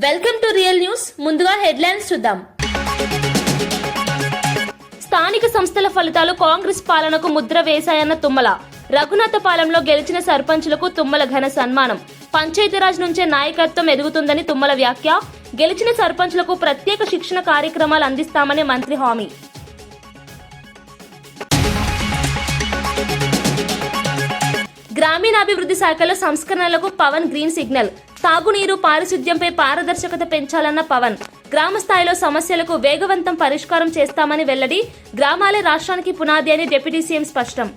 Welcome to real news. ముందుగా headlines చూద్దాం. స్థానిక సంస్థల ఫలితాలు కాంగ్రెస్ పాలనకు ముద్ర వేశాయన్న తుమ్మల. రఘునాథపాలెంలో గెలిచిన సర్పంచులకు తుమ్మల ఘన సన్మానం. పంచాయతీరాజ్ నుంచే నాయకత్వం ఎదుగుతుందని తుమ్మల వ్యాఖ్య. గెలిచిన సర్పంచులకు ప్రత్యేక శిక్షణ కార్యక్రమాలు అందిస్తామని మంత్రి హామీ. గ్రామీణాభివృద్ధి శాఖలో సంస్కరణలకు పవన్ గ్రీన్ సిగ్నల్. తాగునీరు, పారిశుద్ధ్యంపై పారదర్శకత పెంచాలన్న పవన్. గ్రామ స్థాయిలో సమస్యలకు వేగవంతం పరిష్కారం చేస్తామని వెల్లడి. గ్రామాలే రాష్ట్రానికి పునాది అని డిప్యూటీ సీఎం స్పష్టం.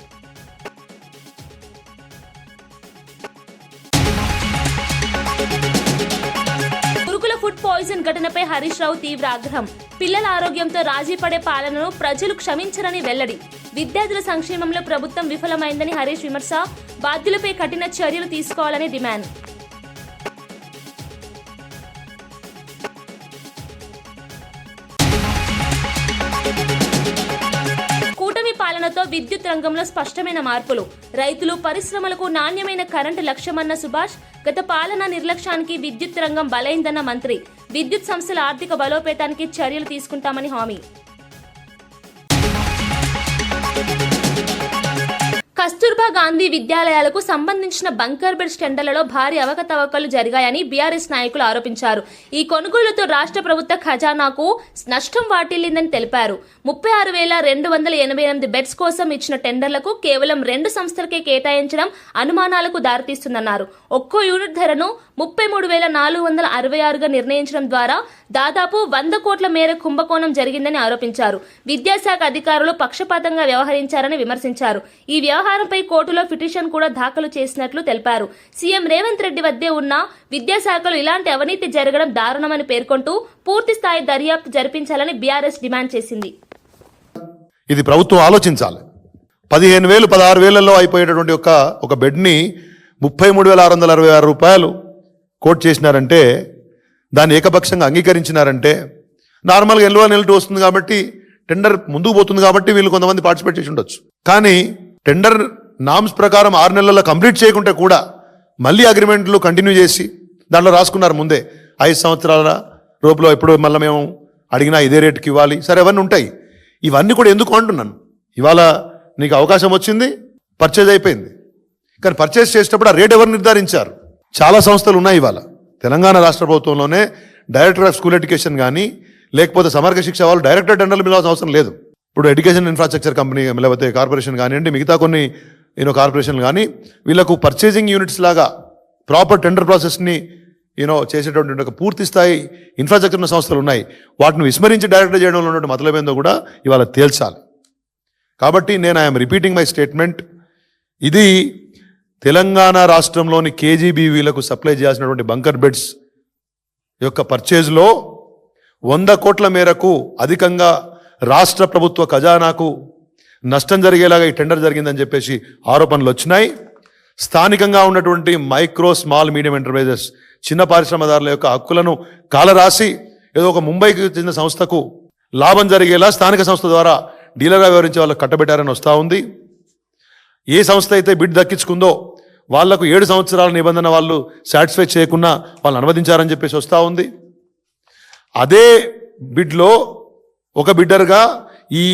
గురుకుల ఫుడ్ పాయిజన్ ఘటనపై హరీష్ రావు తీవ్ర ఆగ్రహం. పిల్లల ఆరోగ్యంతో రాజీ పడే పాలనను ప్రజలు క్షమించరని వెల్లడి. విద్యార్థుల సంక్షేమంలో ప్రభుత్వం విఫలమైందని హరీష్ విమర్శ. బాధ్యులపై కఠిన చర్యలు తీసుకోవాలని డిమాండ్. కూటమి పాలనతో విద్యుత్ రంగంలో స్పష్టమైన మార్పులు. రైతులు, పరిశ్రమలకు నాణ్యమైన కరెంటు లక్ష్యమన్న సుభాష్. గత పాలన నిర్లక్ష్యానికి విద్యుత్ రంగం బలైందన్న మంత్రి. విద్యుత్ సంస్థల ఆర్థిక బలోపేతానికి చర్యలు తీసుకుంటామని హామీ. కస్తూర్బా గాంధీ విద్యాలయాలకు సంబంధించిన బంకర్ బెడ్స్ టెండర్లలో భారీ అవకతవకలు జరిగాయని బీఆర్ఎస్ నాయకులు ఆరోపించారు. ఈ కొనుగోలుతో రాష్ట్ర ప్రభుత్వ ఖజానాకు నష్టం వాటిల్లిందని తెలిపారు. 36,288 బెడ్స్ కోసం ఇచ్చిన టెండర్లకు కేవలం 2 సంస్థలకే కేటాయించడం అనుమానాలకు దారితీస్తుందన్నారు. ఒక్కో యూనిట్ ధరను 33,466గా నిర్ణయించడం ద్వారా దాదాపు 100 కోట్ల మేర కుంభకోణం జరిగిందని ఆరోపించారు. విద్యాశాఖ అధికారులు పక్షపాతంగా వ్యవహరించారని విమర్శించారు. ఈ వ్యవహారంపై కోర్టులో పిటిషన్ కూడా దాఖలు చేసినట్లు తెలిపారు. సీఎం రేవంత్ రెడ్డి వద్దే ఉన్న విద్యాశాఖలో ఇలాంటి అవినీతి జరగడం దారుణమని పేర్కొంటూ పూర్తి స్థాయి దర్యాప్తు జరిపించాలని బీఆర్ఎస్ డిమాండ్ చేసింది. ఇది ప్రభుత్వం ఆలోచించాలి. 15,000, 16,000లో అయిపోయేటటువంటి ఒక బెడ్ని 33,666 రూపాయలు కోట్ చేసినారంటే, దాన్ని ఏకపక్షంగా అంగీకరించినారంటే, నార్మల్గా నెలటు వస్తుంది కాబట్టి టెండర్ ముందుకు పోతుంది కాబట్టి వీళ్ళు కొంతమంది పార్టిసిపేట్ చేసి ఉండొచ్చు. కానీ టెండర్ నామ్స్ ప్రకారం 6 నెలల్లో కంప్లీట్ చేయకుంటే కూడా మళ్ళీ అగ్రిమెంట్లు కంటిన్యూ చేసి దాంట్లో రాసుకున్నారు ముందే 5 సంవత్సరాల రూపులో ఎప్పుడు మళ్ళీ మేము అడిగినా ఇదే రేటుకి ఇవ్వాలి. సరే, అవన్నీ ఉంటాయి. ఇవన్నీ కూడా ఎందుకు అంటున్నాను, ఇవాళ నీకు అవకాశం వచ్చింది, పర్చేజ్ అయిపోయింది. కానీ పర్చేజ్ చేసేటప్పుడు ఆ రేట్ ఎవరు నిర్ధారించారు? చాలా సంస్థలు ఉన్నాయి ఇవాళ తెలంగాణ రాష్ట్ర ప్రభుత్వంలోనే. డైరెక్టర్ ఆఫ్ స్కూల్ ఎడ్యుకేషన్ కానీ లేకపోతే సమగ్ర శిక్ష వాళ్ళు డైరెక్టర్ టెండర్లు పిలవాల్సిన అవసరం లేదు. ఇప్పుడు ఎడ్యుకేషన్ ఇన్ఫ్రాస్ట్రక్చర్ కంపెనీ లేకపోతే కార్పొరేషన్ కానివ్వండి, మిగతా కొన్ని కార్పొరేషన్లు కానీ వీళ్ళకు పర్చేజింగ్ యూనిట్స్ లాగా ప్రాపర్ టెండర్ ప్రాసెస్ని చేసేటటువంటి ఒక పూర్తి స్థాయి ఇన్ఫ్రాస్ట్రక్చర్ ఉన్న సంస్థలు ఉన్నాయి. వాటిని విస్మరించి డైరెక్టర్ చేయడంలో ఉన్నటువంటి మతలబేందో కూడా ఇవాళ తేల్చాలి. కాబట్టి నేను ఐఎమ్ రిపీటింగ్ మై స్టేట్మెంట్. ఇది తెలంగాణ రాష్ట్రంలోని కేజీబీవీలకు సప్లై చేయాల్సినటువంటి బంకర్ బెడ్స్ యొక్క పర్చేజ్లో 100 కోట్ల మేరకు అధికంగా రాష్ట్ర ప్రభుత్వ ఖజానాకు నష్టం జరిగేలాగా ఈ టెండర్ జరిగిందని చెప్పేసి ఆరోపణలు వచ్చినాయి. స్థానికంగా ఉన్నటువంటి మైక్రో, స్మాల్, మీడియం ఎంటర్ప్రైజెస్, చిన్న పారిశ్రమదారుల యొక్క హక్కులను కాలరాసి ఏదో ఒక ముంబైకి చెందిన సంస్థకు లాభం జరిగేలా స్థానిక సంస్థ ద్వారా డీలర్గా వ్యవహరించే వాళ్ళకు కట్టబెట్టారని వస్తూ ఉంది. ఏ సంస్థ అయితే బిడ్ దక్కించుకుందో వాళ్లకు 7 సంవత్సరాల నిబంధన వాళ్ళు సాటిస్ఫై చేయకుండా వాళ్ళని అనువదించారని చెప్పేసి వస్తూ ఉంది. అదే బిడ్లో ఒక బిడ్డర్గా ఈ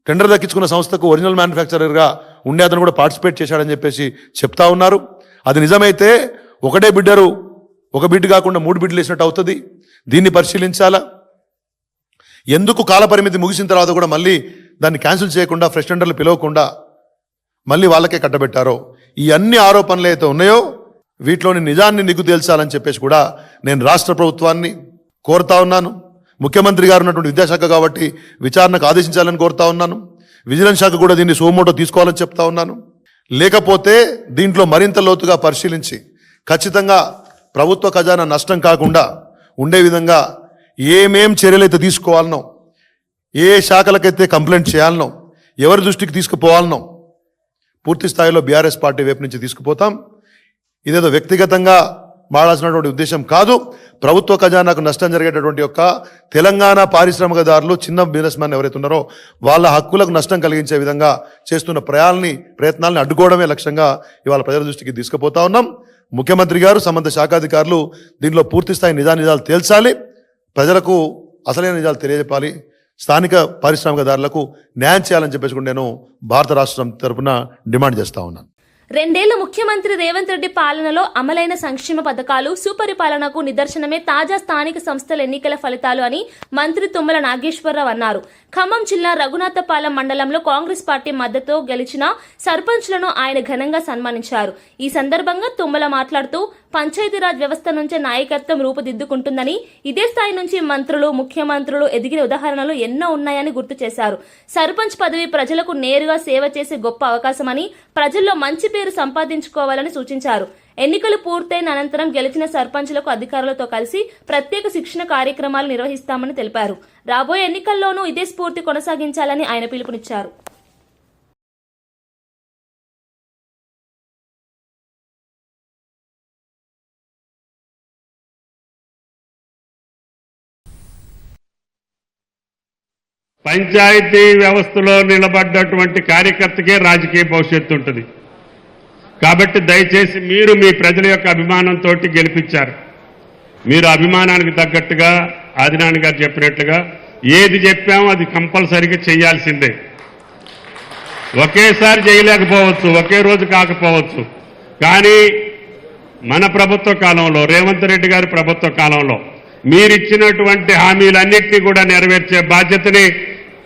టెండర్ దక్కించుకున్న సంస్థకు ఒరిజినల్ మ్యానుఫ్యాక్చరర్గా ఉండే అతను కూడా పార్టిసిపేట్ చేశాడని చెప్పేసి చెప్తా ఉన్నారు. అది నిజమైతే ఒకటే బిడ్డరు ఒక బిడ్ కాకుండా 3 బిడ్లు వేసినట్టు అవుతుంది. దీన్ని పరిశీలించాలా. ఎందుకు కాలపరిమితి ముగిసిన తర్వాత కూడా మళ్ళీ దాన్ని క్యాన్సిల్ చేయకుండా, ఫ్రెష్ టెండర్లు పిలవకుండా మళ్ళీ వాళ్ళకే కట్టబెట్టారో, ఈ అన్ని ఆరోపణలు అయితే ఉన్నాయో వీటిలోని నిజాన్ని నిగ్గు తేల్చాలని చెప్పేసి కూడా నేను రాష్ట్ర ప్రభుత్వాన్ని కోరుతా ఉన్నాను. ముఖ్యమంత్రి గారు ఉన్నటువంటి విద్యాశాఖ కాబట్టి విచారణకు ఆదేశించాలని కోరుతా ఉన్నాను. విజిలెన్స్ శాఖ కూడా దీన్ని సోమోటో తీసుకోవాలని చెప్తా ఉన్నాను. లేకపోతే దీంట్లో మరింత లోతుగా పరిశీలించి ఖచ్చితంగా ప్రభుత్వ ఖజానా నష్టం కాకుండా ఉండే విధంగా ఏమేం చర్యలైతే తీసుకోవాలనో, ఏ శాఖలకైతే కంప్లైంట్ చేయాలనో, ఎవరి దృష్టికి తీసుకుపోవాలనో పూర్తి స్థాయిలో బీఆర్ఎస్ పార్టీ వైపు నుంచి తీసుకుపోతాం. ఇదేదో వ్యక్తిగతంగా మాడాల్సినటువంటి ఉద్దేశం కాదు. ప్రభుత్వ ఖజానాకు నష్టం జరిగేటటువంటి తెలంగాణ పారిశ్రామికదారులు, చిన్న బిజినెస్ మ్యాన్ ఎవరైతే ఉన్నారో వాళ్ళ హక్కులకు నష్టం కలిగించే విధంగా చేస్తున్న ప్రయత్నాల్ని అడ్డుకోవడమే లక్ష్యంగా ఇవాళ ప్రజల దృష్టికి తీసుకుపోతా ఉన్నాం. ముఖ్యమంత్రి గారు సంబంధ శాఖాధికారులు దీనిలో పూర్తిస్థాయి నిజానిజాలు తేల్చాలి, ప్రజలకు అసలైన నిజాలు తెలియజెప్పాలి, స్థానిక పారిశ్రామికదారులకు న్యాయం చేయాలని చెప్పేసి కూడా నేను భారత రాష్ట్రం తరపున డిమాండ్ చేస్తా ఉన్నాను. 2 ఏళ్ల ముఖ్యమంత్రి రేవంత్ రెడ్డి పాలనలో అమలైన సంక్షేమ పథకాలు సుపరిపాలనకు నిదర్శనమే తాజా స్థానిక సంస్థల ఎన్నికల ఫలితాలు అని మంత్రి తుమ్మల నాగేశ్వరరావు అన్నారు. ఖమ్మం జిల్లా రఘునాథపాలెం మండలంలో కాంగ్రెస్ పార్టీ మద్దతుతో గెలిచిన సర్పంచ్లను ఆయన ఘనంగా సన్మానించారు. ఈ సందర్భంగా తుమ్మల మాట్లాడుతూ పంచాయతీరాజ్ వ్యవస్థ నుంచే నాయకత్వం రూపుదిద్దుకుంటుందని, ఇదే స్థాయి నుంచి మంత్రులు, ముఖ్యమంత్రులు ఎదిగిన ఉదాహరణలు ఎన్నో ఉన్నాయని గుర్తు చేశారు. సర్పంచ్ పదవి ప్రజలకు నేరుగా సేవ చేసే గొప్ప అవకాశమని, ప్రజల్లో మంచి పేరు సంపాదించుకోవాలని సూచించారు. ఎన్నికలు పూర్తయిన అనంతరం గెలిచిన సర్పంచ్లకు అధికారులతో కలిసి ప్రత్యేక శిక్షణ కార్యక్రమాలు నిర్వహిస్తామని తెలిపారు. రాబోయే ఎన్నికల్లోనూ ఇదే స్ఫూర్తి కొనసాగించాలని ఆయన పిలుపునిచ్చారు. పంచాయతీ వ్యవస్థలో నిలబడ్డటువంటి కార్యకర్తకే రాజకీయ భవిష్యత్తు ఉంటుంది. కాబట్టి దయచేసి మీరు మీ ప్రజల యొక్క అభిమానంతో గెలిపించారు. మీరు అభిమానానికి తగ్గట్టుగా ఆదినారాయణ గారు చెప్పినట్లుగా ఏది చెప్పామో అది కంపల్సరీగా చేయాల్సిందే. ఒకేసారి చేయలేకపోవచ్చు, ఒకే రోజు కాకపోవచ్చు, కానీ మన ప్రభుత్వ కాలంలో, రేవంత్ రెడ్డి గారి ప్రభుత్వ కాలంలో మీరిచ్చినటువంటి హామీలన్నింటినీ కూడా నెరవేర్చే బాధ్యతని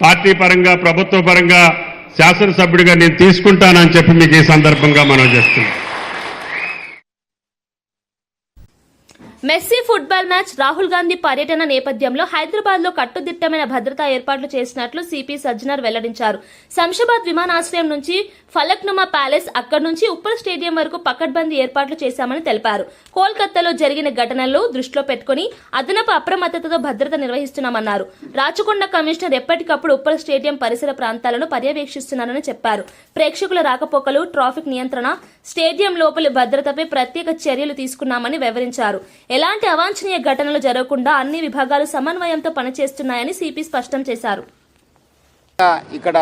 పార్టీ పరంగా, ప్రభుత్వ పరంగా శాసనసభ్యుడిగా నేను తీసుకుంటానని చెప్పి మీకు ఈ సందర్భంగా మనం చేస్తున్నాం. Messi football match Rahul Gandhi పర్యటన నేపథ్యంలో హైదరాబాద్ లో కట్టుదిట్టమైన భద్రతా ఏర్పాట్లు చేసినట్లు సిపి సజ్జనర్ వెల్లడించారు. శంషాబాద్ విమానాశ్రయం నుంచి ఫలక్నుమా ప్యాలెస్, అక్కడి నుంచి ఉప్పల్ స్టేడియం వరకు పకడ్బందీ ఏర్పాట్లు చేశామని తెలిపారు. కోల్కతాలో జరిగిన ఘటనలు దృష్టిలో పెట్టుకుని అదనపు అప్రమత్తతతో భద్రత నిర్వహిస్తున్నామన్నారు. రాచకొండ కమిషనర్ ఎప్పటికప్పుడు ఉప్పల్ స్టేడియం పరిసర ప్రాంతాలను పర్యవేక్షిస్తున్నారని చెప్పారు. ప్రేక్షకుల రాకపోకలు, ట్రాఫిక్ నియంత్రణ, స్టేడియం లోపలి భద్రతపై ప్రత్యేక చర్యలు తీసుకున్నామని వివరించారు. ఎలాంటి అవాంఛనీయ ఘటనలు జరగకుండా అన్ని విభాగాలు సమన్వయంతో పనిచేస్తున్నాయని సిపి స్పష్టం చేశారు. ఇక్కడ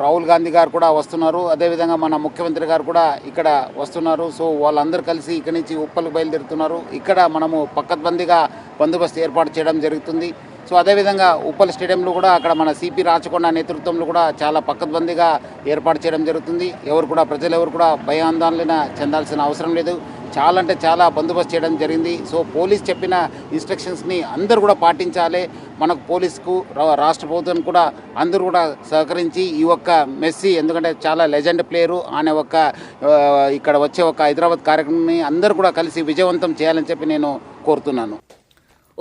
రాహుల్ గాంధీ గారు కూడా వస్తున్నారు, అదేవిధంగా మన ముఖ్యమంత్రి గారు కూడా ఇక్కడ వస్తున్నారు. సో వాళ్ళందరూ కలిసి ఇక్కడి నుంచి ఉప్పల్కి బయలుదేరుతున్నారు. ఇక్కడ మనము పకడ్బందీగా బందోబస్తు ఏర్పాటు చేయడం జరుగుతుంది. సో అదేవిధంగా ఉప్పల్ స్టేడియంలో కూడా అక్కడ మన సిపి రాచకొండ నేతృత్వంలో కూడా చాలా పకడ్బందీగా ఏర్పాటు చేయడం జరుగుతుంది. ప్రజలు ఎవరు కూడా భయాందోళన చెందాల్సిన అవసరం లేదు. చాలా అంటే చాలా బందోబస్తు చేయడం జరిగింది. సో పోలీస్ చెప్పిన ఇన్స్ట్రక్షన్స్ని అందరూ కూడా పాటించాలి. మనకు పోలీసుకు, రాష్ట్ర ప్రభుత్వం కూడా అందరూ కూడా సహకరించి ఈ ఒక్క మెస్సీ, ఎందుకంటే చాలా లెజెండ్ ప్లేయరు అనే ఇక్కడ వచ్చే హైదరాబాద్ కార్యక్రమాన్ని అందరూ కూడా కలిసి విజయవంతం చేయాలని చెప్పి నేను కోరుతున్నాను.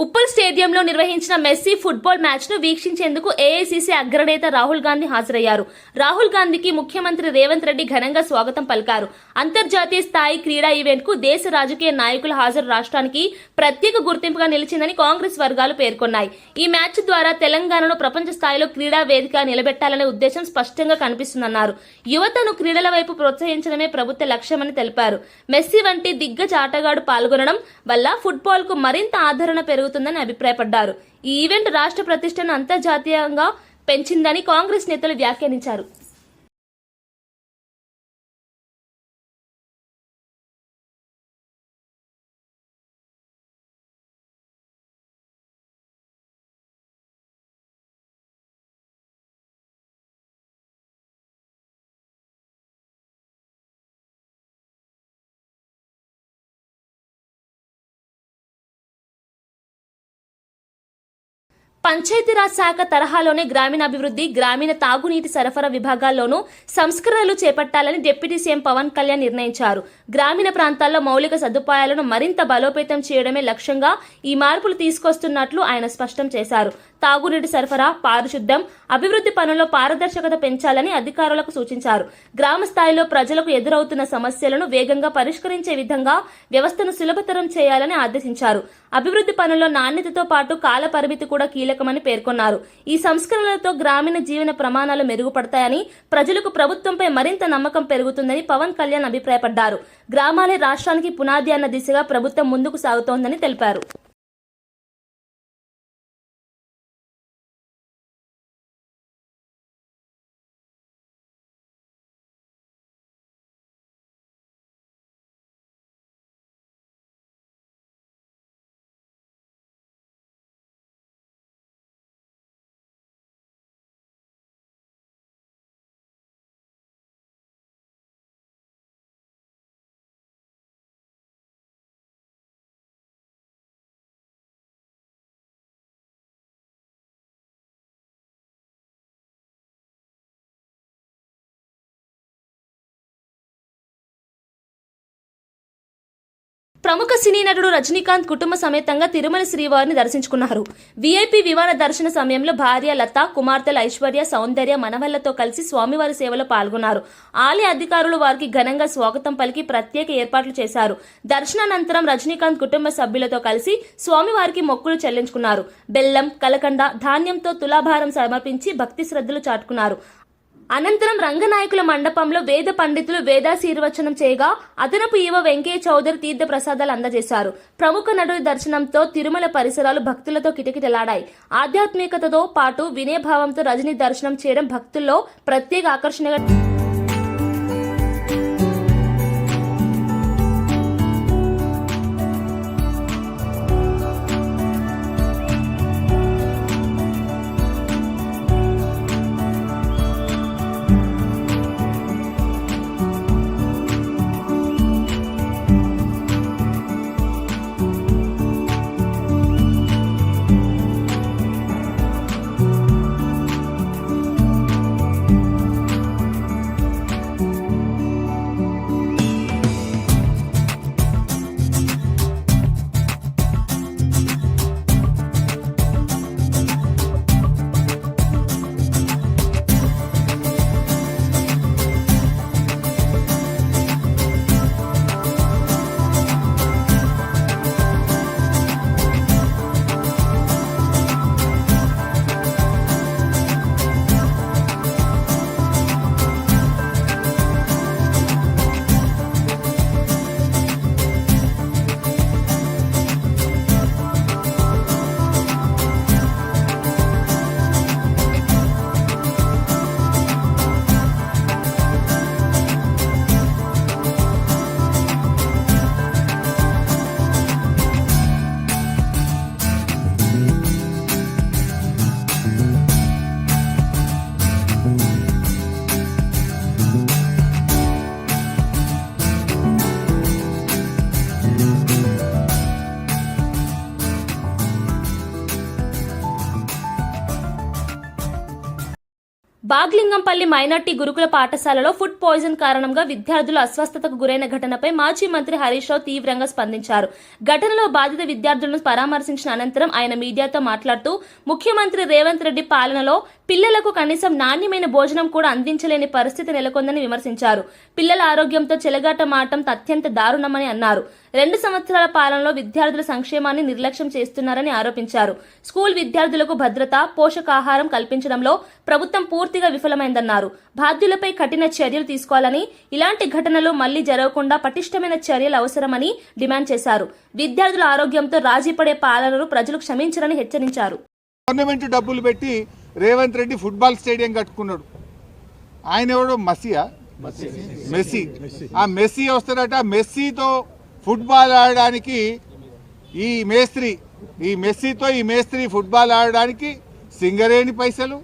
ఉప్పల్ స్టేడియంలో నిర్వహించిన మెస్సీ ఫుట్బాల్ మ్యాచ్ ను వీక్షించేందుకు ఏఐసీసీ అగ్రనేత రాహుల్ గాంధీ హాజరయ్యారు. రాహుల్ గాంధీకి ముఖ్యమంత్రి రేవంత్ రెడ్డి ఘనంగా స్వాగతం పలికారు. అంతర్జాతీయ స్థాయి క్రీడా ఈవెంట్ కు దేశ రాజకీయ నాయకుల హాజరు రాష్ట్రానికి ప్రత్యేక గుర్తింపుగా నిలిచిందని కాంగ్రెస్ వర్గాలు పేర్కొన్నాయి. ఈ మ్యాచ్ ద్వారా తెలంగాణను ప్రపంచ స్థాయిలో క్రీడా వేదిక నిలబెట్టాలనే ఉద్దేశం స్పష్టంగా కనిపిస్తుందన్నారు. యువతను క్రీడల వైపు ప్రోత్సహించడమే ప్రభుత్వ లక్ష్యమని తెలిపారు. మెస్సీ వంటి దిగ్గజ ఆటగాడు పాల్గొనడం వల్ల ఫుట్బాల్ కు మరింత ఆదరణ పెరుగుతుందని అభిప్రాయపడ్డారు. ఈ ఈవెంట్ రాష్ట్ర ప్రతిష్టను అంతర్జాతీయంగా పెంచిందని కాంగ్రెస్ నేతలు వ్యాఖ్యానించారు. పంచాయతీరాజ్ శాఖ తరహాలోనే గ్రామీణాభివృద్ధి, గ్రామీణ తాగునీటి సరఫరా విభాగాల్లోనూ సంస్కరణలు చేపట్టాలని డిప్యూటీ సీఎం పవన్ కళ్యాణ్ నిర్ణయించారు. గ్రామీణ ప్రాంతాల్లో మౌలిక సదుపాయాలను మరింత బలోపేతం చేయడమే లక్ష్యంగా ఈ మార్పులు తీసుకొస్తున్నట్లు ఆయన స్పష్టం చేశారు. తాగునీటి సరఫరా, పారిశుద్ధ్యం, అభివృద్ధి పనుల్లో పారదర్శకత పెంచాలని అధికారులకు సూచించారు. గ్రామ స్థాయిలో ప్రజలకు ఎదురవుతున్న సమస్యలను వేగంగా పరిష్కరించే విధంగా వ్యవస్థను సులభతరం చేయాలని ఆదేశించారు. అభివృద్ధి పనుల్లో నాణ్యతతో పాటు కాల పరిమితి కూడా కీలకమని పేర్కొన్నారు. ఈ సంస్కరణలతో గ్రామీణ జీవన ప్రమాణాలు మెరుగుపడతాయని, ప్రజలకు ప్రభుత్వంపై మరింత నమ్మకం పెరుగుతుందని పవన్ కళ్యాణ్ అభిప్రాయపడ్డారు. గ్రామాలే రాష్ట్రానికి పునాది అన్న దిశగా ప్రభుత్వం ముందుకు సాగుతోందని తెలిపారు. ప్రముఖ సినీ నటుడు రజనీకాంత్ కుటుంబ సమేతంగా తిరుమల శ్రీవారిని దర్శించుకున్నారు. వీఐపీ విమాన దర్శన సమయంలో భార్య లత, కుమార్తెలు ఐశ్వర్య, సౌందర్య, మనవళ్లతో కలిసి స్వామివారి సేవలో పాల్గొన్నారు. ఆలయ అధికారులు వారికి ఘనంగా స్వాగతం పలికి ప్రత్యేక ఏర్పాట్లు చేశారు. దర్శనానంతరం రజనీకాంత్ కుటుంబ సభ్యులతో కలిసి స్వామివారికి మొక్కులు చెల్లించుకున్నారు. బెల్లం, కలకండ, ధాన్యంతో తులాభారం సమర్పించి భక్తి శ్రద్ధలు చాటుకున్నారు. అనంతరం రంగనాయకుల మండపంలో వేద పండితులు వేదాశీర్వచనం చేయగా అదనపు ఈవ వెంకయ్య చౌదరి తీర్థ ప్రసాదాలు అందజేశారు. ప్రముఖ నటుడి దర్శనంతో తిరుమల పరిసరాలు భక్తులతో కిటకిటలాడాయి. ఆధ్యాత్మికతతో పాటు వినయభావంతో రజనీ దర్శనం చేయడం భక్తుల్లో ప్రత్యేక ఆకర్షణగా బాగ్లింగంపల్లి మైనార్టీ గురుకుల పాఠశాలలో ఫుడ్ పాయిజన్ కారణంగా విద్యార్థులు అస్వస్థతకు గురైన ఘటనపై మాజీ మంత్రి హరీష్ రావు తీవ్రంగా స్పందించారు. ఘటనలో బాధిత విద్యార్థులను పరామర్శించిన అనంతరం ఆయన మీడియాతో మాట్లాడుతూ ముఖ్యమంత్రి రేవంత్ రెడ్డి పాలనలో పిల్లలకు కనీసం నాణ్యమైన భోజనం కూడా అందించలేని పరిస్థితి నెలకొందని విమర్శించారు. పిల్లల ఆరోగ్యంతో చెలగాటమాడటం అత్యంత దారుణమని అన్నారు. 2 సంవత్సరాల పాలనలో విద్యార్థుల సంక్షేమాన్ని నిర్లక్ష్యం చేస్తున్నారని ఆరోపించారు. స్కూల్ విద్యార్థులకు భద్రత, పోషకాహారం కల్పించడంలో ప్రభుత్వం పూర్తిగా విఫలమైందన్నారు. బాధ్యులపై కఠిన చర్యలు తీసుకోవాలని, ఇలాంటి ఘటనలు మళ్లీ జరగకుండా పటిష్టమైన చర్యలు అవసరమని డిమాండ్ చేశారు. విద్యార్థుల ఆరోగ్యంతో రాజీపడే పాలనను ప్రజలు క్షమించరని హెచ్చరించారు. గవర్నమెంట్ డబ్బులు పెట్టి రేవంత్ రెడ్డి ఫుట్బాల్ స్టేడియం కట్టుకున్నాడు. ఆయన ఎవడో మెస్సీ. ఆ మెస్సీ వస్తాడట. మెస్సీతో ఫుట్బాల్ ఆడడానికి ఈ మేస్త్రి ఫుట్బాల్ ఆడడానికి సింగరేణి పైసలు,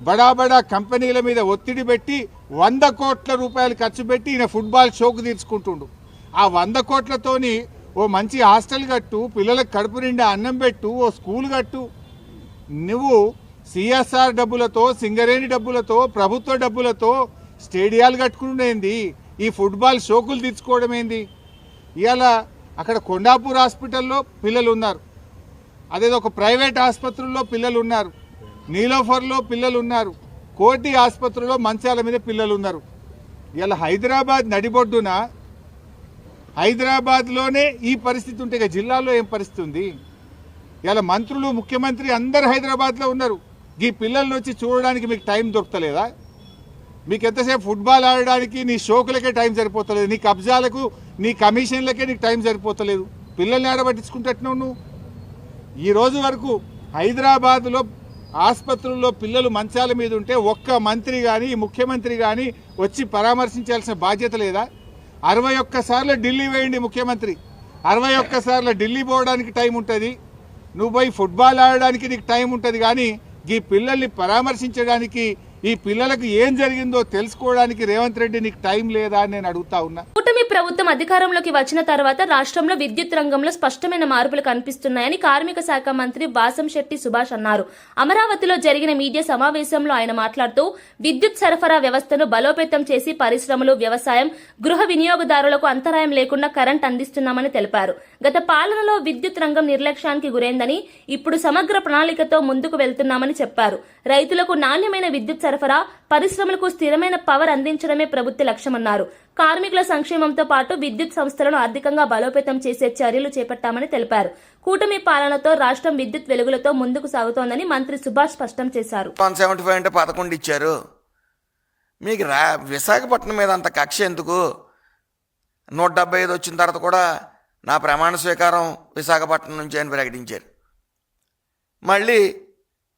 బడా బడా కంపెనీల మీద ఒత్తిడి పెట్టి 100 కోట్ల రూపాయలు ఖర్చు పెట్టి ఈయన ఫుట్బాల్ షోకు తీర్చుకుంటుండు. ఆ 100 కోట్లతోని ఓ మంచి హాస్టల్ కట్టు, పిల్లలకు కడుపు నిండా అన్నం పెట్టు, ఓ స్కూల్ కట్టు. నువ్వు సిఎస్ఆర్ డబ్బులతో, సింగరేణి డబ్బులతో, ప్రభుత్వ డబ్బులతో స్టేడియాలు కట్టుకునేంది, ఈ ఫుట్బాల్ షోకులు తీర్చుకోవడం ఏంది? ఇవాళ అక్కడ కొండాపూర్ హాస్పిటల్లో పిల్లలు ఉన్నారు, అదేదో ఒక ప్రైవేట్ ఆసుపత్రుల్లో పిల్లలు ఉన్నారు, నీలోఫర్లో పిల్లలు ఉన్నారు, కోటి ఆసుపత్రిలో మంచాల మీద పిల్లలు ఉన్నారు. ఇలా హైదరాబాద్ నడిబొడ్డున, హైదరాబాద్లోనే ఈ పరిస్థితి ఉంటే ఇక జిల్లాలో ఏం పరిస్థితి ఉంది? ఇలా మంత్రులు, ముఖ్యమంత్రి అందరు హైదరాబాద్లో ఉన్నారు. ఈ పిల్లల్ని వచ్చి చూడడానికి మీకు టైం దొరకలేదా? మీకు ఎంతసేపు ఫుట్బాల్ ఆడడానికి నీ షోకులకే టైం సరిపోతలేదు, నీ కబ్జాలకు, నీ కమిషన్లకే నీకు టైం సరిపోతలేదు. పిల్లల్ని ఆడబట్టించుకుంటున్నావు నువ్వు. ఈ రోజు వరకు హైదరాబాద్లో ఆసుపత్రుల్లో పిల్లలు మంచాల మీద ఉంటే ఒక్క మంత్రి కానీ, ముఖ్యమంత్రి కానీ వచ్చి పరామర్శించాల్సిన బాధ్యత లేదా? 61 సార్లు ఢిల్లీ వేయండి ముఖ్యమంత్రి, 61 సార్లు ఢిల్లీ పోవడానికి టైం ఉంటుంది. నువ్వు పోయి ఫుట్బాల్ ఆడడానికి నీకు టైం ఉంటుంది, కానీ ఈ పిల్లల్ని పరామర్శించడానికి, ఈ పిల్లలకు ఏం జరిగిందో తెలుసుకోవడానికి రేవంత్ రెడ్డి నీకు టైం లేదా అని నేను అడుగుతా ఉన్నా. కూటమి ప్రభుత్వం అధికారంలోకి వచ్చిన తర్వాత రాష్ట్రంలో విద్యుత్ రంగంలో స్పష్టమైన మార్పులు కనిపిస్తున్నాయని కార్మిక శాఖ మంత్రి వాసంశెట్టి సుభాష్ అన్నారు. అమరావతిలో జరిగిన మీడియా సమావేశంలో ఆయన మాట్లాడుతూ విద్యుత్ సరఫరా వ్యవస్థను బలోపేతం చేసి పరిశ్రమలు, వ్యవసాయం, గృహ వినియోగదారులకు అంతరాయం లేకుండా కరెంట్ అందిస్తున్నామని తెలిపారు. గత పాలనలో విద్యుత్ రంగం నిర్లక్ష్యానికి గురైందని, ఇప్పుడు సమగ్ర ప్రణాళికతో ముందుకు వెళ్తున్నామని చెప్పారు. రైతులకు నాణ్యమైన విద్యుత్ సరఫరా, పరిశ్రమలకు స్థిరమైన పవర్ అందించడమే ప్రభుత్వ లక్ష్యమన్నారు. కార్మికుల సంక్షేమంతో పాటు విద్యుత్ సంస్థలను ఆర్థికంగా బలోపేతం చేసే చర్యలు చేపట్టామని తెలిపారు. కూటమి పాలనతో రాష్ట్రం విద్యుత్ వెలుగులతో ముందుకు సాగుతోందని మంత్రి సుభాష్ స్పష్టం చేశారు. 175 అంటే 11 ఇచ్చారు. మీకు విశాఖపట్నం మీద అంత కక్ష ఎందుకు? 175 వచ్చిన తర్వాత కూడా నా ప్రమాణ స్వీకారం విశాఖపట్నం నుంచి అని ప్రకటించారు. మళ్ళీ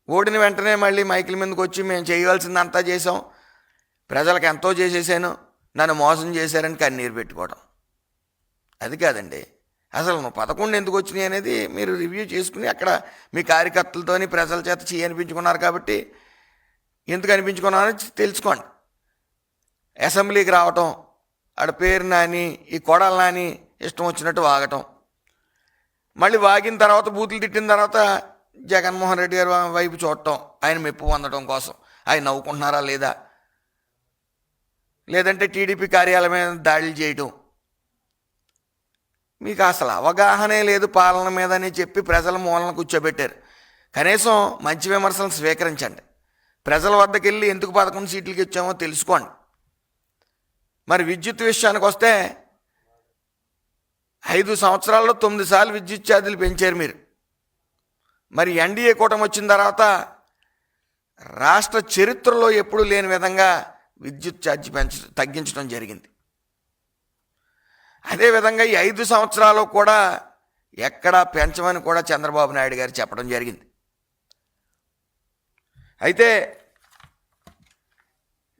ఓడిన వెంటనే మళ్ళీ మైకిల్ మీదకి వచ్చి మేము చేయవలసిందంతా చేసాం, ప్రజలకు ఎంతో చేసేసాను, నన్ను మోసం చేశారని కన్నీరు పెట్టుకోవడం. అది కాదండి. అసలు 11 ఎందుకు వచ్చినాయి అనేది మీరు రివ్యూ చేసుకుని అక్కడ మీ కార్యకర్తలతోని ప్రజల చేత అనిపించుకున్నారు కాబట్టి ఎందుకు అనిపించుకున్నారని తెలుసుకోండి. అసెంబ్లీకి రావటం, ఆడ పేరు నాని, ఈ కొడాల నాని ఇష్టం వచ్చినట్టు వాగటం, మళ్ళీ వాగిన తర్వాత బూతులు తిట్టిన తర్వాత జగన్మోహన్ రెడ్డి గారి వైపు చూడటం, ఆయన మెప్పు పొందడం కోసం. ఆయన నవ్వుకుంటున్నారా లేదా, లేదంటే టీడీపీ కార్యాలయం మీద దాడులు చేయటం. మీకు అసలు అవగాహనే లేదు పాలన మీద అని చెప్పి ప్రజల మూలన కూర్చోబెట్టారు. కనీసం మంచి విమర్శలను స్వీకరించండి. ప్రజల వద్దకు వెళ్ళి ఎందుకు 11 సీట్లకి ఇచ్చామో తెలుసుకోండి. మరి విద్యుత్ విషయానికి వస్తే 5 సంవత్సరాల్లో 9 సార్లు విద్యుత్ ఛార్జీలు పెంచారు మీరు. మరి ఎన్డీఏ కూటమి వచ్చిన తర్వాత రాష్ట్ర చరిత్రలో ఎప్పుడూ లేని విధంగా విద్యుత్ ఛార్జీ తగ్గించడం జరిగింది. అదేవిధంగా ఈ 5 సంవత్సరాలు కూడా ఎక్కడా పెంచమని కూడా చంద్రబాబు నాయుడు గారు చెప్పడం జరిగింది. అయితే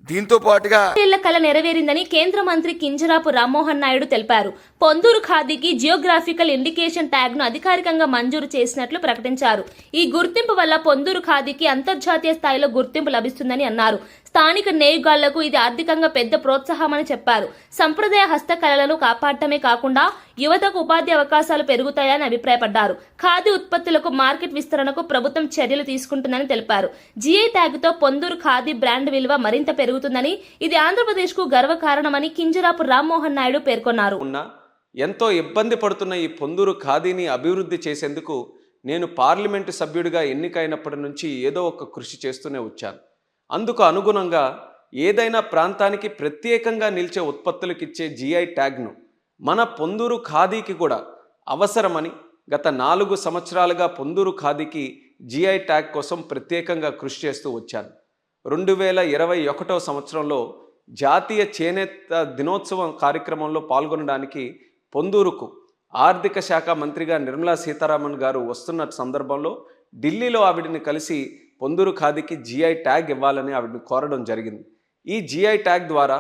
దీంతో పాటుగా కళ నెరవేరిందని కేంద్ర మంత్రి కింజరాపు రామ్మోహన్ నాయుడు తెలిపారు. పొందూరు ఖాదీకి జియోగ్రాఫికల్ ఇండికేషన్ ట్యాగ్ ను అధికారికంగా మంజూరు చేసినట్లు ప్రకటించారు. ఈ గుర్తింపు వల్ల పొందూరు ఖాదీకి అంతర్జాతీయ స్థాయిలో గుర్తింపు లభిస్తుందని అన్నారు. స్థానిక నేయగాళ్లకు ఇది ఆర్థికంగా పెద్ద ప్రోత్సాహమని చెప్పారు. సంప్రదాయ హస్తకళలను కాపాడటమే కాకుండా యువతకు ఉపాధి అవకాశాలు పెరుగుతాయని అభిప్రాయపడ్డారు. ఖాదీ ఉత్పత్తులకు మార్కెట్ విస్తరణకు ప్రభుత్వం చర్యలు తీసుకుంటుందని తెలిపారు. జీఐ ట్యాగ్ తో పొందూరు ఖాదీ బ్రాండ్ విలువ మరింత పెరుగుతుందని, ఇది ఆంధ్రప్రదేశ్ కు గర్వకారణమని కింజరాపు రామ్మోహన్ నాయుడు పేర్కొన్నారు. ఎంతో ఇబ్బంది పడుతున్న ఈ పొందూరు ఖాదీని అభివృద్ధి చేసేందుకు నేను పార్లమెంటు సభ్యుడిగా ఎన్నికైనప్పటి నుంచి ఏదో ఒక కృషి చేస్తూనే వచ్చాను. అందుకు అనుగుణంగా ఏదైనా ప్రాంతానికి ప్రత్యేకంగా నిలిచే ఉత్పత్తులకు ఇచ్చే జీఐ ట్యాగ్ను మన పొందూరు ఖాదీకి కూడా అవసరమని గత 4 సంవత్సరాలుగా పొందూరు ఖాదీకి జీఐ ట్యాగ్ కోసం ప్రత్యేకంగా కృషి చేస్తూ వచ్చాను. 2021వ సంవత్సరంలో జాతీయ చేనేత దినోత్సవం కార్యక్రమంలో పాల్గొనడానికి పొందూరుకు ఆర్థిక శాఖ మంత్రిగా నిర్మలా సీతారామన్ గారు వస్తున్న సందర్భంలో ఢిల్లీలో ఆవిడని కలిసి పొందూరు ఖాదీకి జీఐ ట్యాగ్ ఇవ్వాలని ఆవిడని కోరడం జరిగింది. ఈ జీఐ ట్యాగ్ ద్వారా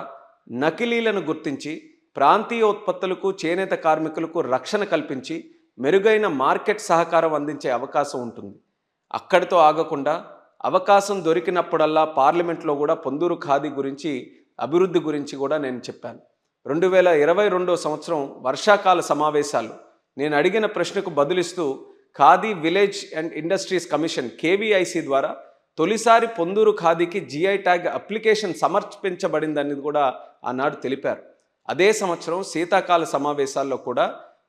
నకిలీలను గుర్తించి ప్రాంతీయ ఉత్పత్తులకు, చేనేత కార్మికులకు రక్షణ కల్పించి మెరుగైన మార్కెట్ సహకారం అందించే అవకాశం ఉంటుంది. అక్కడితో ఆగకుండా అవకాశం దొరికినప్పుడల్లా పార్లమెంట్లో కూడా పొందూరు ఖాదీ గురించి, అభివృద్ధి గురించి కూడా నేను చెప్పాను. 2022వ సంవత్సరం వర్షాకాల సమావేశాలు నేను అడిగిన ప్రశ్నకు బదులిస్తూ Khadi village and industries commission KVIC ద్వారా తొలిసారి పొందూరు ఖాదీకి జీఐ ట్యాగ్ అప్లికేషన్ సమర్పించబడిందని కూడా ఆనాడు తెలిపారు. అదే సంవత్సరం శీతాకాల సమావేశాల్లో కూడా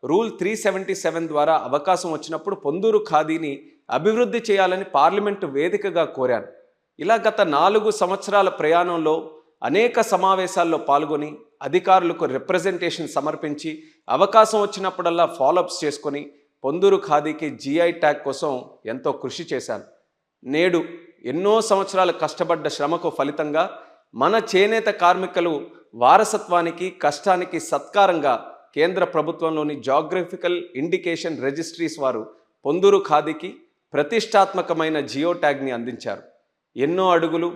రూల్ 377 ద్వారా అవకాశం వచ్చినప్పుడు పొందూరు ఖాదీని అభివృద్ధి చేయాలని పార్లమెంటు వేదికగా కోరాను. ఇలా గత 4 సంవత్సరాల ప్రయాణంలో అనేక సమావేశాల్లో పాల్గొని అధికారులకు రిప్రజెంటేషన్ సమర్పించి అవకాశం వచ్చినప్పుడల్లా ఫాలోఅప్స్ చేసుకొని పొందూరు ఖాదీకి జీఐ ట్యాగ్ కోసం ఎంతో కృషి చేశాను. నేడు ఎన్నో సంవత్సరాలు కష్టపడ్డ శ్రమకు ఫలితంగా మన చేనేత కార్మికులు వారసత్వానికి, కష్టానికి సత్కారంగా కేంద్ర ప్రభుత్వంలోని జియోగ్రఫికల్ ఇండికేషన్ రిజిస్ట్రీస్ వారు పొందూరు ఖాదీకి ప్రతిష్టాత్మకమైన జియో ట్యాగ్ని అందించారు. ఎన్నో అడుగులు,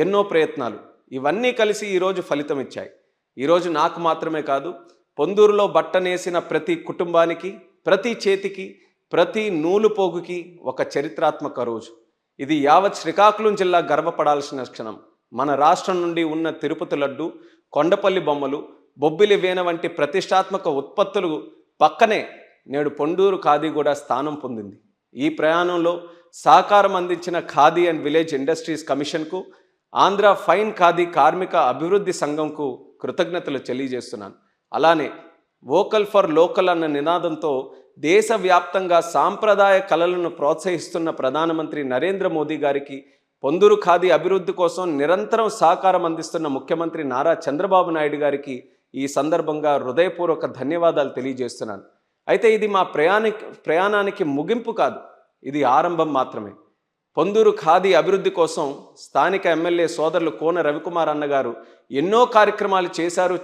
ఎన్నో ప్రయత్నాలు ఇవన్నీ కలిసి ఈరోజు ఫలితం ఇచ్చాయి. ఈరోజు నాకు మాత్రమే కాదు, పొందూరులో బట్టనేసిన ప్రతి కుటుంబానికి, ప్రతి చేతికి, ప్రతి నూలు పోగుకి ఒక చరిత్రాత్మక రోజు. ఇది యావత్ శ్రీకాకుళం జిల్లా గర్వపడాల్సిన క్షణం. మన రాష్ట్రం నుండి ఉన్న తిరుపతి లడ్డు, కొండపల్లి బొమ్మలు, బొబ్బిలి వీణ వంటి ప్రతిష్టాత్మక ఉత్పత్తులు పక్కనే నేడు పొందూరు ఖాదీ కూడా స్థానం పొందింది. ఈ ప్రయాణంలో సహకారం అందించిన ఖాదీ అండ్ విలేజ్ ఇండస్ట్రీస్ కమిషన్కు, ఆంధ్ర ఫైన్ ఖాదీ కార్మిక అభివృద్ధి సంఘంకు కృతజ్ఞతలు తెలియజేస్తున్నాను. అలానే వోకల్ ఫర్ లోకల్ అన్న నినాదంతో దేశవ్యాప్తంగా సాంప్రదాయ కళలను ప్రోత్సహిస్తున్న ప్రధానమంత్రి నరేంద్ర మోదీ గారికి, పొందూరు ఖాదీ అభివృద్ధి కోసం నిరంతరం సహకారం అందిస్తున్న ముఖ్యమంత్రి నారా చంద్రబాబు నాయుడు గారికి ఈ సందర్భంగా హృదయపూర్వక ధన్యవాదాలు తెలియజేస్తున్నాను. అయితే ఇది మా ప్రయాణానికి ముగింపు కాదు, ఇది ఆరంభం మాత్రమే. పొందూరు ఖాదీ అభివృద్ధి కోసం స్థానిక ఎమ్మెల్యే సోదరులు కోన రవికుమార్ అన్నగారు ఎన్నో కార్యక్రమాలు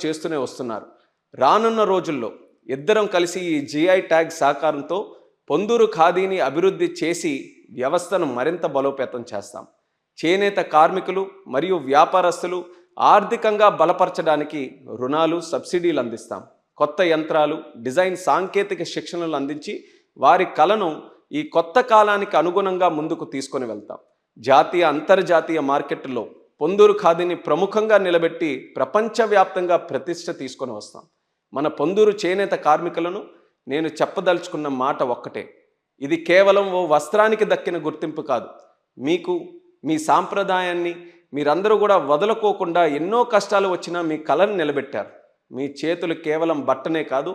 చేస్తూనే వస్తున్నారు. రానున్న రోజుల్లో ఇద్దరం కలిసి ఈ జిఐ ట్యాగ్ సహకారంతో పొందూరు ఖాదీని అభివృద్ధి చేసి వ్యవస్థను మరింత బలోపేతం చేస్తాం. చేనేత కార్మికులు మరియు వ్యాపారస్తులు ఆర్థికంగా బలపరచడానికి రుణాలు, సబ్సిడీలు అందిస్తాం. కొత్త యంత్రాలు, డిజైన్, సాంకేతిక శిక్షణలు అందించి వారి కళను ఈ కొత్త కాలానికి అనుగుణంగా ముందుకు తీసుకొని వెళ్తాం. జాతీయ, అంతర్జాతీయ మార్కెట్లో పొందూరు ఖాదీని ప్రముఖంగా నిలబెట్టి ప్రపంచవ్యాప్తంగా ప్రతిష్ట తీసుకొని వస్తాం. మన పొందూరు చేనేత కార్మికులను నేను చెప్పదలుచుకున్న మాట ఒక్కటే, ఇది కేవలం ఓ వస్త్రానికి దక్కిన గుర్తింపు కాదు. మీకు మీ సాంప్రదాయాన్ని మీరందరూ కూడా వదులుకోకుండా ఎన్నో కష్టాలు వచ్చినా మీ కళను నిలబెట్టారు. మీ చేతులు కేవలం బట్టనే కాదు,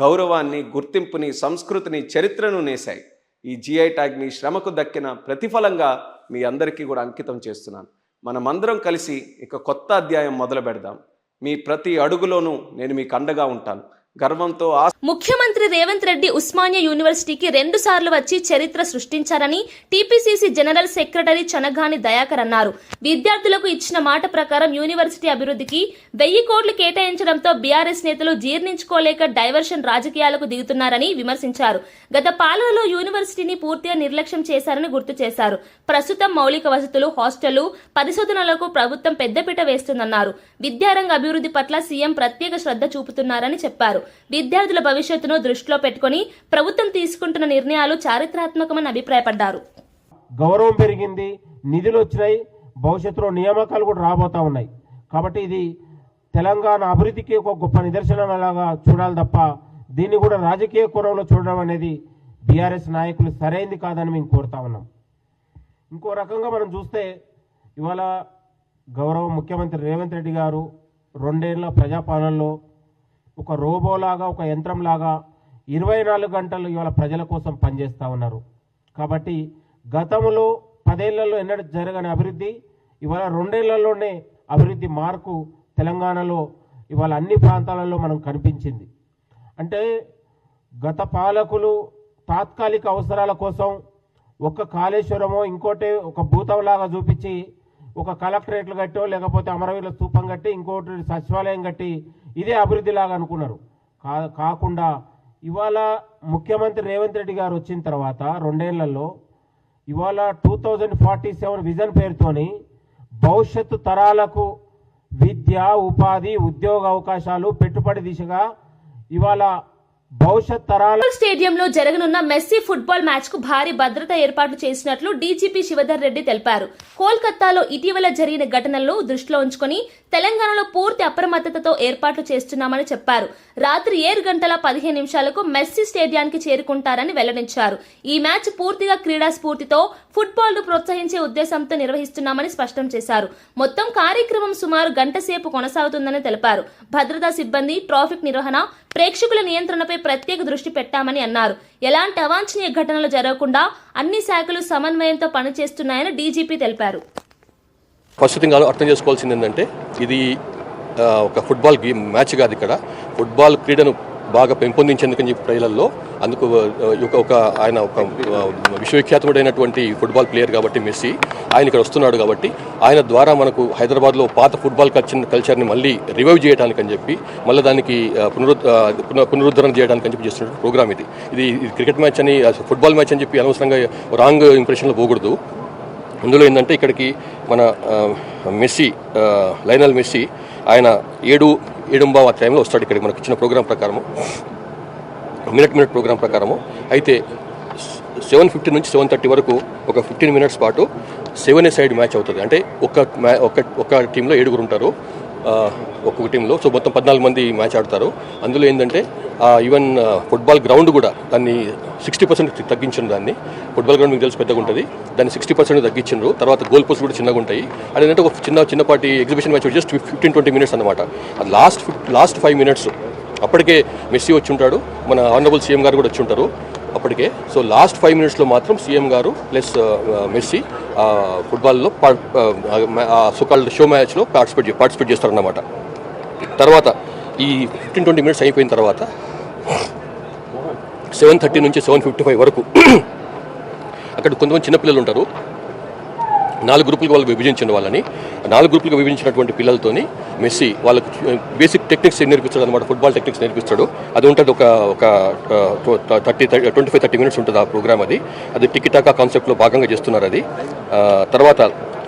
గౌరవాన్ని, గుర్తింపుని, సంస్కృతిని, చరిత్రను నేశాయి. ఈ జిఐ ట్యాగ్ మీ శ్రమకు దక్కిన ప్రతిఫలంగా మీ అందరికీ కూడా అంకితం చేస్తున్నాను. మనమందరం కలిసి ఇక కొత్త అధ్యాయం మొదలు పెడదాం. మీ ప్రతి అడుగులోనూ నేను మీకు అండగా ఉంటాను. గర్వంతో ముఖ్యమంత్రి రేవంత్ రెడ్డి ఉస్మానియా యూనివర్సిటీకి 2 సార్లు వచ్చి చరిత్ర సృష్టించారని TPCC general secretary Chanagani Dayakar అన్నారు. విద్యార్థులకు ఇచ్చిన మాట ప్రకారం యూనివర్సిటీ అభివృద్ధికి 1000 కోట్లు కేటాయించడంతో బీఆర్ఎస్ నేతలు జీర్ణించుకోలేక డైవర్షన్ రాజకీయాలకు దిగుతున్నారని విమర్శించారు. గత పాలనలో యూనివర్సిటీని పూర్తిగా నిర్లక్ష్యం చేశారని గుర్తు చేశారు. ప్రస్తుతం మౌలిక వసతులు, హాస్టళ్లు, పరిశోధనలకు ప్రభుత్వం పెద్దపీట వేస్తుందన్నారు. విద్యారంగ అభివృద్ధి పట్ల సీఎం ప్రత్యేక శ్రద్ధ చూపుతున్నారని చెప్పారు. విద్యార్థుల భవిష్యత్తును దృష్టిలో పెట్టుకుని ప్రభుత్వం తీసుకుంటున్న నిర్ణయాలు చారిత్రాత్మకమని అభిప్రాయపడ్డారు. గౌరవం పెరిగింది, నిధులు వచ్చినాయి, భవిష్యత్తులో నియామకాలు కూడా రాబోతా ఉన్నాయి. కాబట్టి ఇది తెలంగాణ అభివృద్ధికి ఒక గొప్ప నిదర్శనంలాగా చూడాలి తప్ప దీన్ని కూడా రాజకీయ కోణంలో చూడడం అనేది బీఆర్ఎస్ నాయకులు సరైంది కాదని మేము కోరుతా ఉన్నాం. ఇంకో రకంగా మనం చూస్తే ఇవాళ గౌరవ ముఖ్యమంత్రి రేవంత్ రెడ్డి గారు 2 ఏళ్ల ప్రజాపాలనలో ఒక రోబోలాగా, ఒక యంత్రంలాగా 24 గంటలు ఇవాళ ప్రజల కోసం పనిచేస్తూ ఉన్నారు. కాబట్టి గతంలో 10 ఏళ్లలో ఎన్నడూ జరగని అభివృద్ధి ఇవాళ 2 ఏళ్లలోనే అభివృద్ధి మార్కు తెలంగాణలో ఇవాళ అన్ని ప్రాంతాలలో మనం కనిపించింది. అంటే గత పాలకులు తాత్కాలిక అవసరాల కోసం ఒక కాళేశ్వరమో ఇంకోటి ఒక భూతంలాగా చూపించి ఒక కలెక్టరేట్లు కట్టో లేకపోతే అమరవీరుల స్తూపం కట్టి ఇంకోటి సచివాలయం కట్టి ఇదే అభివృద్ధిలాగా అనుకున్నారు. కాకుండా ఇవాళ ముఖ్యమంత్రి రేవంత్ రెడ్డి గారు వచ్చిన తర్వాత 2 ఏళ్లలో ఇవాళ 2047 విజన్ పేరుతోని భవిష్యత్తు తరాలకు విద్య, ఉపాధి, ఉద్యోగ అవకాశాలు, పెట్టుబడి దిశగా ఇవాళ భవిష్యత్ తరాల స్టేడియంలో జరగనున్న మెస్సీ ఫుట్బాల్ మ్యాచ్ కు భారీ భద్రత ఏర్పాట్లు చేసినట్లు డీజీపీ శివధర్ రెడ్డి తెలిపారు. కోల్కతాలో ఇటీవల జరిగిన ఘటనలను దృష్టిలో ఉంచుకుని తెలంగాణలో పూర్తి అప్రమత్తతతో ఏర్పాట్లు చేస్తున్నామని చెప్పారు. రాత్రి 7:15 మెస్సీ స్టేడియానికి చేరుకుంటారని వెల్లడించారు. ఈ మ్యాచ్ పూర్తిగా క్రీడా స్ఫూర్తితో ఫుట్బాల్ ను ప్రోత్సహించే ఉద్దేశంతో నిర్వహిస్తున్నామని స్పష్టం చేశారు. మొత్తం కార్యక్రమం సుమారు గంట సేపు కొనసాగుతుందని తెలిపారు. భద్రతా సిబ్బంది, ట్రాఫిక్ నిర్వహణ, ప్రేక్షకుల నియంత్రణపై ప్రత్యేక దృష్టి పెట్టామని అన్నారు. ఎలాంటి అవాంఛనీయ ఘటనలు జరగకుండా అన్ని శాఖలు సమన్వయంతో పనిచేస్తున్నాయని డీజీపీ తెలిపారు. ఫస్ట్ థింగ్ అర్థం చేసుకోవాల్సింది ఏంటంటే ఇది ఒక ఫుట్బాల్ గేమ్ మ్యాచ్ కాదు. ఇక్కడ ఫుట్బాల్ క్రీడను బాగా పెంపొందించేందుకని చెప్పి ప్రజలలో అందుకు ఆయన ఒక విశ్వవిఖ్యాతుడైనటువంటి ఫుట్బాల్ ప్లేయర్ కాబట్టి మెస్సీ ఆయన ఇక్కడ వస్తున్నాడు. కాబట్టి ఆయన ద్వారా మనకు హైదరాబాద్లో పాత ఫుట్బాల్ కల్చర్ని మళ్ళీ రివైవ్ చేయడానికి అని చెప్పి మళ్ళీ దానికి పునరుద్ధరణ చేయడానికి అని చెప్పి చేస్తున్న ప్రోగ్రామ్ ఇది క్రికెట్ మ్యాచ్ అని, ఫుట్బాల్ మ్యాచ్ అని చెప్పి అనవసరంగా రాంగ్ ఇంప్రెషన్లో పోకూడదు. అందులో ఏంటంటే ఇక్కడికి మన మెస్సీ, లయనల్ మెస్సీ ఆయన 7:15 టైంలో వస్తాడు ఇక్కడికి మనకు ఇచ్చిన ప్రోగ్రాం ప్రకారము, మినిట్ ప్రోగ్రాం ప్రకారము. అయితే 7:50 నుంచి 7:30 వరకు ఒక 15 మినిట్స్ పాటు 7 సైడ్ మ్యాచ్ అవుతుంది. అంటే ఒక టీంలో 7 ఉంటారు. ఒక్కొక్క టీంలో. సో మొత్తం 14 మంది మ్యాచ్ ఆడతారు. అందులో ఏంటంటే ఈవెన్ ఫుట్బాల్ గ్రౌండ్ కూడా దాన్ని 60% తగ్గించారు. దాన్ని ఫుట్బాల్ గ్రౌండ్ మీకు తెలిసి పెద్దగా ఉంటుంది, దాన్ని 60% తగ్గించారు. తర్వాత గోల్ పోస్ట్ కూడా చిన్నగా ఉంటాయి. అదేంటంటే ఒక చిన్నపాటి ఎగ్జిబిషన్ మ్యాచ్ జస్ట్ 15-20 మినిట్స్ అనమాట. అది లాస్ట్ 5 మినిట్స్ అప్పటికే మెస్సీ వచ్చి ఉంటాడు, మన ఆనరబుల్ సీఎం గారు కూడా వచ్చి ఉంటారు అప్పటికే. సో లాస్ట్ 5 మినిట్స్లో మాత్రం సీఎం గారు ప్లస్ మెస్సీ ఫుట్బాల్లో సోకాల్డ్ షో మ్యాచ్లో పార్టిసిపేట్ చేస్తారన్నమాట. తర్వాత ఈ 15-20 మినిట్స్ అయిపోయిన తర్వాత 7:30 నుంచి 7:55 వరకు అక్కడ కొంతమంది చిన్నపిల్లలు ఉంటారు. 4 గ్రూపులుగా వాళ్ళు విభజించిన వాళ్ళని 4 గ్రూపులుగా విభజించినటువంటి పిల్లలతోని మెస్సీ వాళ్ళకు బేసిక్ టెక్నిక్స్ నేర్పిస్తాడు అనమాట. ఫుట్బాల్ టెక్నిక్స్ నేర్పిస్తాడు. అది ఉంటుంది ఒక 25-30 మినిట్స్ ఉంటుంది ఆ ప్రోగ్రామ్. అది టికిటాకా కాన్సెప్ట్లో భాగంగా చేస్తున్నారు. అది తర్వాత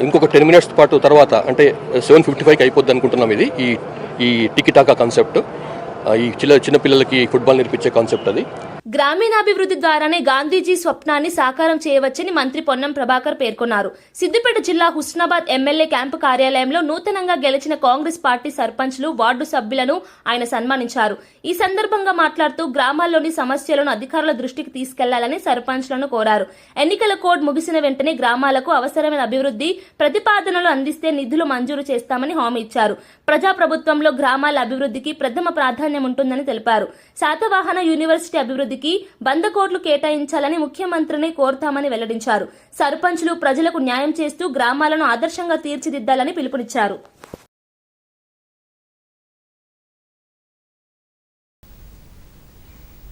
ఇంకొక 10 మినిట్స్ పాటు తర్వాత అంటే 7:55కి అయిపోద్ది అనుకుంటున్నాం. ఇది ఈ టికిటాకా కాన్సెప్ట్, ఈ చిన్న పిల్లలకి ఫుట్బాల్ నేర్పించే కాన్సెప్ట్. అది గ్రామీణాభివృద్ధి ద్వారానే గాంధీజీ స్వప్నాన్ని సాకారం చేయవచ్చని మంత్రి పొన్నం ప్రభాకర్ పేర్కొన్నారు. సిద్దిపేట జిల్లా హుస్నాబాద్ ఎమ్మెల్యే క్యాంపు కార్యాలయంలో నూతనంగా గెలిచిన కాంగ్రెస్ పార్టీ సర్పంచ్లు, వార్డు సభ్యులను ఆయన సన్మానించారు. ఈ సందర్భంగా మాట్లాడుతూ గ్రామాల్లోని సమస్యలను అధికారుల దృష్టికి తీసుకెళ్లాలని సర్పంచ్లను కోరారు. ఎన్నికల కోడ్ ముగిసిన వెంటనే గ్రామాలకు అవసరమైన అభివృద్ధి ప్రతిపాదనలు అందిస్తే నిధులు మంజూరు చేస్తామని హామీ ఇచ్చారు. ప్రజాప్రభుత్వంలో గ్రామాల అభివృద్ధికి ప్రథమ ప్రాధాన్యం ఉంటుందని తెలిపారు. శాతవాహన యూనివర్సిటీ అభివృద్ధికి 100 కోట్లు కేటాయించాలని ముఖ్యమంత్రిని కోరుతామని వెల్లడించారు. సర్పంచ్లు ప్రజలకు న్యాయం చేస్తూ గ్రామాలను ఆదర్శంగా తీర్చిదిద్దాలని పిలుపునిచ్చారు.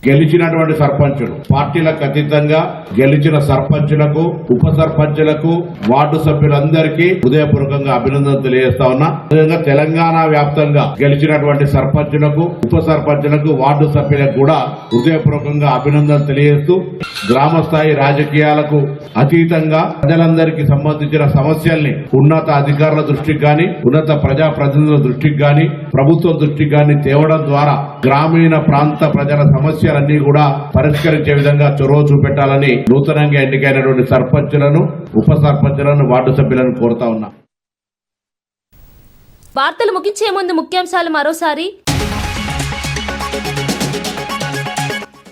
గెలిచినటువంటి సర్పంచులు పార్టీలకు అతీతంగా గెలిచిన సర్పంచులకు, ఉప సర్పంచులకు, వార్డు సభ్యులందరికీ హృదయపూర్వకంగా అభినందనలు తెలియజేస్తా ఉన్నా. అదేవిధంగా తెలంగాణ వ్యాప్తంగా గెలిచినటువంటి సర్పంచులకు, ఉప సర్పంచులకు, వార్డు సభ్యులకు కూడా హృదయపూర్వకంగా అభినందనలు తెలియజేస్తూ గ్రామ స్థాయి రాజకీయాలకు అతీతంగా ప్రజలందరికీ సంబంధించిన సమస్యల్ని ఉన్నత అధికారుల దృష్టికి గాని, ఉన్నత ప్రజాప్రతినిధుల దృష్టికి గాని, ప్రభుత్వం దృష్టికి గాని తేవడం ద్వారా గ్రామీణ ప్రాంత ప్రజల సమస్యలన్నీ కూడా పరిష్కరించే విధంగా చొరవ చూపెట్టాలని నూతనంగా ఎన్నికైనటువంటి సర్పంచులను, ఉప సర్పంచులను, వార్డు సభ్యులను కోరుతా ఉన్నా. వార్తలు ముగించే ముందు ముఖ్యాంశాలు మరోసారి.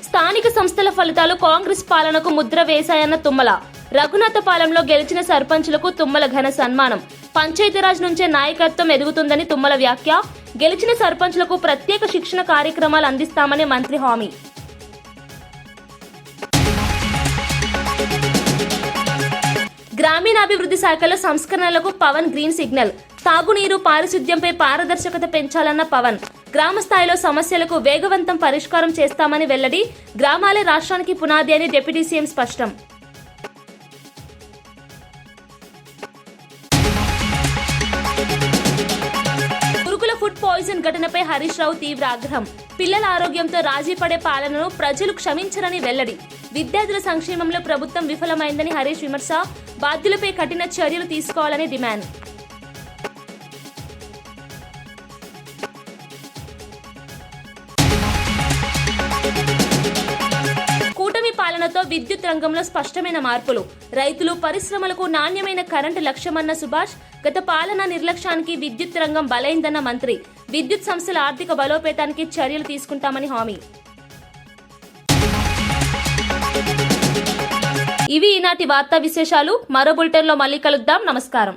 స్థానిక సంస్థల ఫలితాలు కాంగ్రెస్ పాలనకు ముద్ర వేశాయన్న తుమ్మల. రఘునాథపాలెంలో గెలిచిన సర్పంచులకు తుమ్మల ఘన సన్మానం. పంచాయతీరాజ్ నుంచే నాయకత్వం ఎదుగుతుందని తుమ్మల వ్యాఖ్య. గెలిచిన సర్పంచులకు ప్రత్యేక శిక్షణ కార్యక్రమాలు అందిస్తామని మంత్రి హామీ. గ్రామీణాభివృద్ధి శాఖలో సంస్కరణలకు పవన్ గ్రీన్ సిగ్నల్. తాగునీరు, పారిశుద్ధ్యంపై పారదర్శకత పెంచాలన్న పవన్. గ్రామ స్థాయిలో సమస్యలకు వేగవంతం పరిష్కారం చేస్తామని వెల్లడి. గ్రామాలే రాష్ట్రానికి పునాది అని డిప్యూటీ సీఎం స్పష్టం. గురుకుల ఫుడ్ పాయిజన్ ఘటనపై హరీష్ రావు తీవ్ర ఆగ్రహం. పిల్లల ఆరోగ్యంతో రాజీ పడే పాలనను ప్రజలు క్షమించరని వెల్లడి. విద్యార్థుల సంక్షేమంలో ప్రభుత్వం విఫలమైందని హరీష్ విమర్శ. బాధ్యులపై కఠిన చర్యలు తీసుకోవాలని డిమాండ్. కూటమి పాలనతో విద్యుత్ రంగంలో స్పష్టమైన మార్పులు. రైతులు, పరిశ్రమలకు నాణ్యమైన కరెంటు లక్ష్యమన్న సుభాష్. గత పాలన నిర్లక్ష్యానికి విద్యుత్ రంగం బలైందన్న మంత్రి. విద్యుత్ సంస్థల ఆర్థిక బలోపేతానికి చర్యలు తీసుకుంటామని హామీ. ఇవి ఈనాటి వార్తా విశేషాలు. మరో బులెటిన్లో మళ్ళీ కలుద్దాం. నమస్కారం.